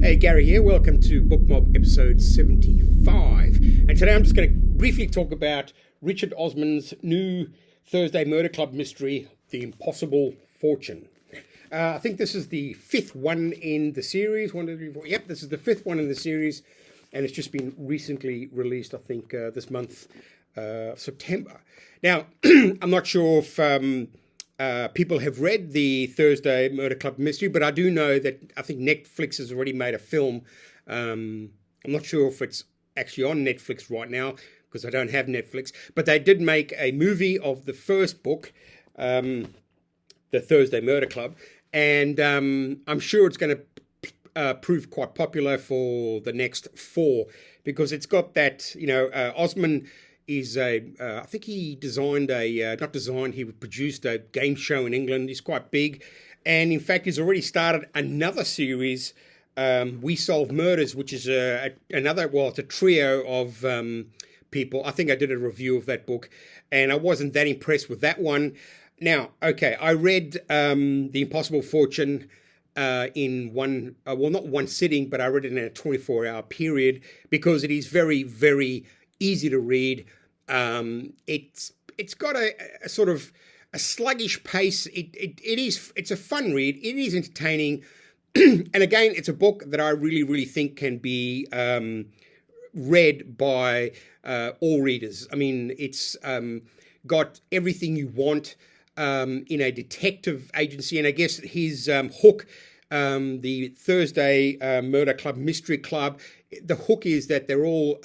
Hey, Gary here. Welcome to Book Mob episode 75. And today I'm just going to briefly talk about Richard Osman's new Thursday Murder Club mystery, The Impossible Fortune. I think this is the fifth one in the series. One, two, three, four. Yep, this is the fifth one in the series. And it's just been recently released, I think, this month, September. Now, I'm not sure if people have read the Thursday Murder Club mystery, but I do know that I think Netflix has already made a film. I'm not sure if it's actually on Netflix right now because I don't have Netflix, but they did make a movie of the first book, The Thursday Murder Club, and I'm sure it's going to prove quite popular for the next four because it's got that, Osman is I think he designed he produced a game show in England. He's quite big. And in fact, he's already started another series, We Solve Murders, which is it's a trio of people. I think I did a review of that book and I wasn't that impressed with that one. Now, okay, I read The Impossible Fortune in one, not one sitting, but I read it in a 24-hour period because it is very, very easy to read. It's got a sort of a sluggish pace. It's a fun read. It is entertaining. And again, it's a book that I really, really think can be read by all readers. I mean, it's got everything you want in a detective agency. And I guess his hook, the Thursday Murder Club Mystery Club, the hook is that they're all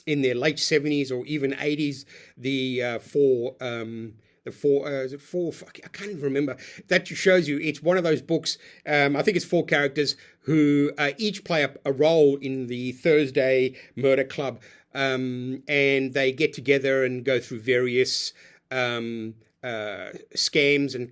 in their late 70s or even 80s. I can't even remember. That shows you it's one of those books. I think it's four characters who each play a role in the Thursday Murder Club, and they get together and go through various scams and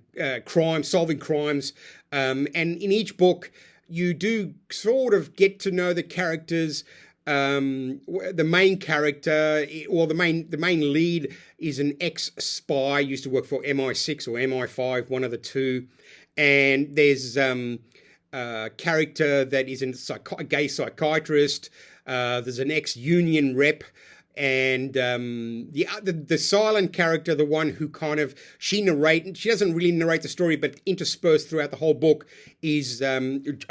solving crimes. And in each book, you do sort of get to know the characters. The main character, or the main lead, is an ex-spy, used to work for MI6 or MI5, one of the two. And there's a character that is a gay psychiatrist. There's an ex-union rep. And the silent character, the one who she doesn't really narrate the story, but interspersed throughout the whole book is, I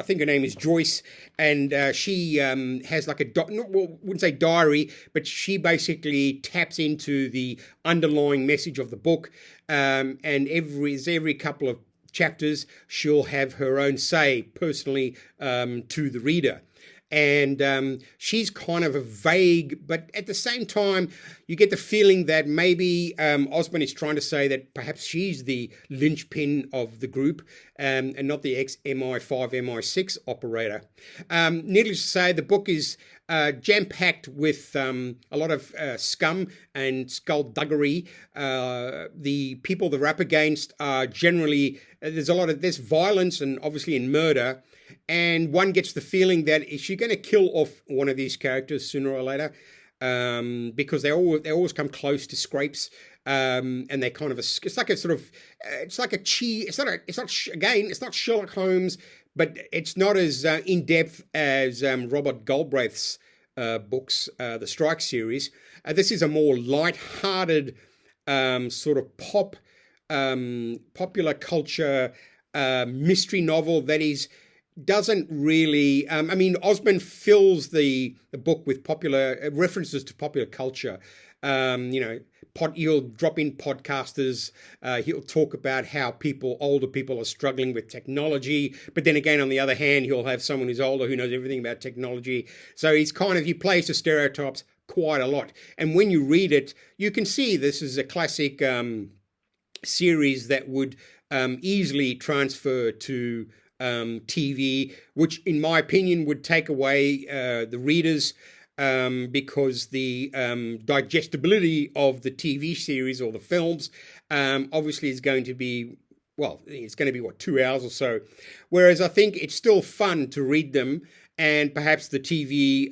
think her name is Joyce, and she has like wouldn't say diary, but she basically taps into the underlying message of the book, and every couple of chapters she'll have her own say personally to the reader. And she's kind of a vague, but at the same time, you get the feeling that maybe Osman is trying to say that perhaps she's the linchpin of the group and not the ex-MI5, MI6 operator. Needless to say, the book is jam-packed with a lot of scum and skullduggery. The people they're up against are generally, there's violence and obviously in murder. And one gets the feeling that is she going to kill off one of these characters sooner or later, because they always come close to scrapes, and they kind of it's like a sort of it's like a cheese. It's not Sherlock Holmes, but it's not as in depth as Robert Galbraith's books, the Strike series. This is a more light-hearted sort of popular culture mystery novel that doesn't really. Osman fills the book with popular references to popular culture. He'll drop in podcasters. He'll talk about how older people are struggling with technology. But then again, on the other hand, he'll have someone who's older who knows everything about technology. So he plays to stereotypes quite a lot. And when you read it, you can see this is a classic series that would easily transfer to TV, which in my opinion would take away the readers, because the digestibility of the TV series or the films obviously is going to be, it's going to be 2 hours or so, whereas I think it's still fun to read them and perhaps the TV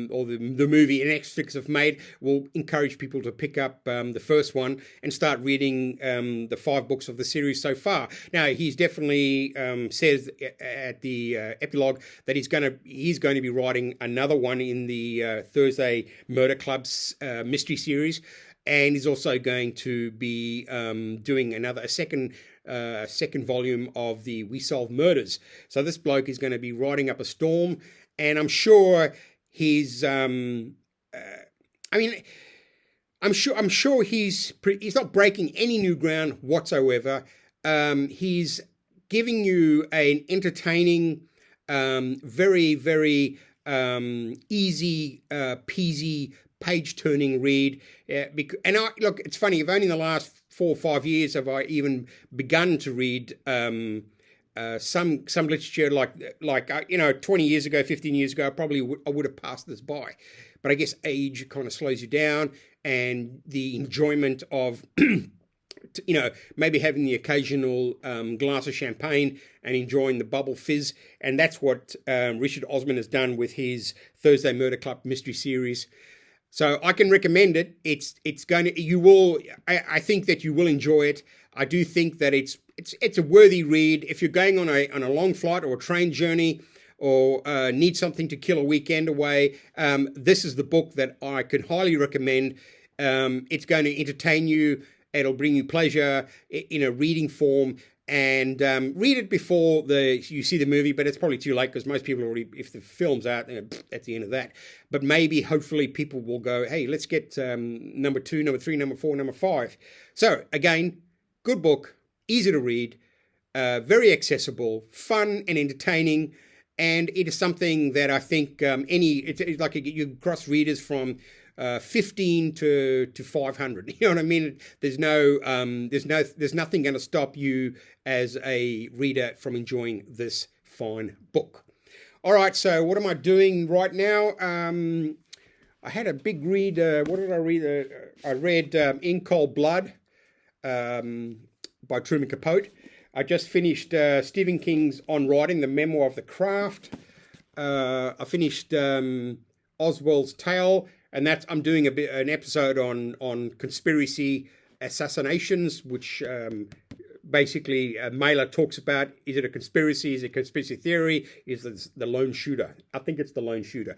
or the movie Netflix have made will encourage people to pick up the first one and start reading the 5 books of the series so far. Now, he's definitely says at the epilogue that he's going to be writing another one in the Thursday Murder Club's mystery series, and he's also going to be doing a second volume of the We Solve Murders. So this bloke is going to be riding up a storm, and I'm sure he's I'm sure he's not breaking any new ground whatsoever. He's giving you an entertaining, very, very easy peasy page-turning read. Look, it's funny. If only in the last 4 or 5 years have I even begun to read some literature like 20 years ago, 15 years ago, I would have passed this by. But I guess age kind of slows you down, and the enjoyment of maybe having the occasional glass of champagne and enjoying the bubble fizz. And that's what Richard Osman has done with his Thursday Murder Club mystery series. So I can recommend it. I think that you will enjoy it. I do think that it's a worthy read if you're going on a long flight or a train journey, or need something to kill a weekend away. This is the book that I could highly recommend. It's going to entertain you. It'll bring you pleasure in a reading form. And read it before you see the movie, but it's probably too late because most people already, if the film's out, that's the end of that. But maybe, hopefully, people will go, hey, let's get number 2, number 3, number 4, number 5. So, again, good book, easy to read, very accessible, fun and entertaining. And it is something that I think it's like you cross readers from 15 to 500. You know what I mean? There's nothing going to stop you as a reader from enjoying this fine book. All right, so what am I doing right now? I had a big read. What did I read? I read In Cold Blood by Truman Capote. I just finished Stephen King's On Writing, the memoir of the craft. I finished Oswald's Tale. And I'm doing an episode on conspiracy assassinations, which basically Mailer talks about. Is it a conspiracy? Is it a conspiracy theory? Is it the lone shooter? I think it's the lone shooter.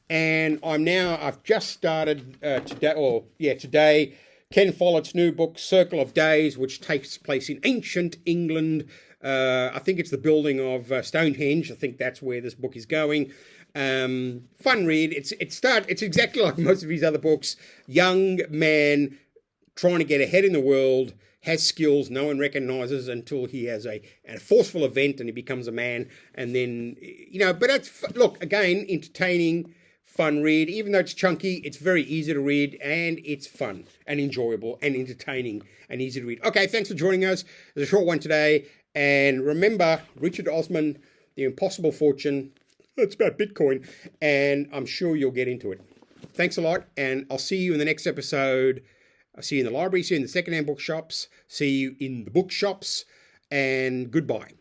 And I've just started today, Ken Follett's new book, Circle of Days, which takes place in ancient England. I think it's the building of Stonehenge. I think that's where this book is going. Fun read. It's exactly like most of his other books. Young man trying to get ahead in the world, has skills no one recognizes until he has a forceful event and he becomes a man. And then, but look, again, entertaining, fun read. Even though it's chunky, it's very easy to read, and it's fun and enjoyable and entertaining and easy to read. Okay, thanks for joining us. There's a short one today. And remember, Richard Osman, The Impossible Fortune. It's about Bitcoin, and I'm sure you'll get into it. Thanks a lot, and I'll see you in the next episode. I'll see you in the library, see you in the secondhand bookshops, see you in the bookshops, and goodbye.